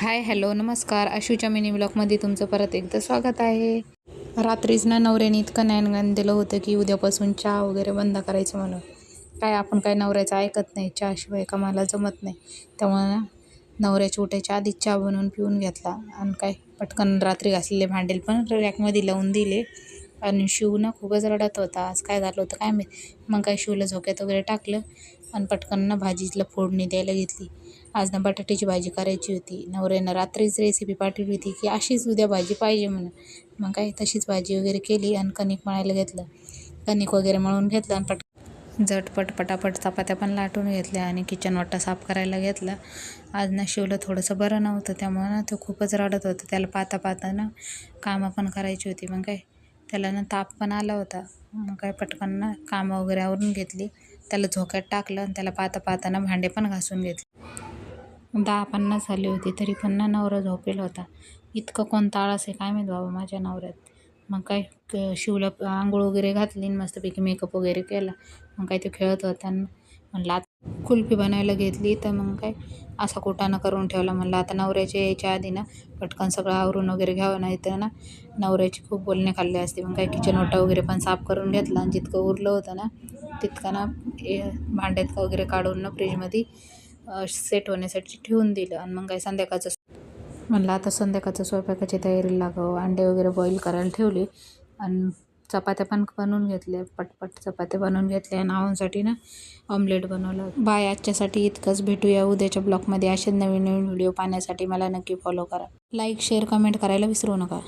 Hi hello नमस्कार. आशूच्या mini ब्लॉगमध्ये तुमचं परत एकदा स्वागत आहे. रात्रीच ना नवऱ्याने इतकं ज्ञान दिलं होतं की उद्यापासून चहा वगैरे बंद करायचं म्हणून. काय आपण काय नवऱ्याचं ऐकत नाही, चहाशिवाय कामाला जमत नाही. त्यामुळे ना नवऱ्याच्या उठायच्या आधीच चहा बनवून पिऊन घेतला आणि काय पटकन रात्री घासलेले भांडे पण रॅकमध्ये लावून दिले. आणि शिव ना खूपच रडत होता. आज काय झालं होतं काय माहीत. मग काय शिवला झोक्यात वगैरे टाकलं आणि पटकन ना भाजीला फोडणी द्यायला घेतली. आज ना बटाट्याची भाजी करायची होती. नवऱ्यानं रात्रीच रेसिपी पाठवली होती की अशीच उद्या भाजी पाहिजे म्हणून. मग काय तशीच भाजी वगैरे केली आणि कणिक मळायला घेतलं. कणिक वगैरे मळून घेतलं आणि झटपट पटापट चपात्या पण लाटून घेतल्या आणि किचन वाटा साफ करायला घेतला. आज ना शिवला थोडंसं बरं नव्हतं, त्यामुळे ना तो खूपच रडत होता. त्याला पाहता ना कामं पण करायची होती. मग काय त्याला ना ताप पण आला होता. मग काय पटकन ना कामं वगैरे आवरून घेतली. त्याला झोक्यात टाकलं आणि त्याला पाहता ना भांडे पण घासून घेतले. 10:50 झाली होती तरी पण ना नवरा झोपेल होता. इतकं कोणता आळस आहे काय माहीत बाबा माझ्या नवऱ्यात. मग काय शिवला आंघोळ वगैरे घातली आणि मस्तपैकी मेकअप वगैरे केला. मग काय ते खेळत होता आणि म्हणलं आता कुल्फी बनवायला घेतली तर मग काय असा कुटाणा करून ठेवला. म्हणलं आता नवऱ्याच्या यायच्या आधी ना पटकन सगळं आवरून वगैरे घ्यावं, नाही तर ना नवऱ्याची खूप बोलणे खाल्ले असते. मग काय किचन ओटा वगैरे पण साफ करून घेतला आणि जितकं उरलं होतं ना तितकं ना भांड्यात वगैरे काढून ना फ्रीजमध्ये सेट होण्यासाठी ठेवून दिलं. आणि मग काय म्हणलं आता संध्याकाळचं स्वयंपाकाची तयारी लागावं. अंडे वगैरे बॉईल करायला ठेवले आणि चपात्या पण बनवून घेतल्या. पटपट चपात्या बनवून घेतल्या आणि आवांसाठी ना ऑमलेट बनवलं. बाय आजच्यासाठी इतकंच. भेटूया उद्याच्या ब्लॉगमध्ये. असेच नवीन नवीन व्हिडिओ पाहण्यासाठी मला नक्की फॉलो करा. लाईक शेअर कमेंट करायला विसरू नका.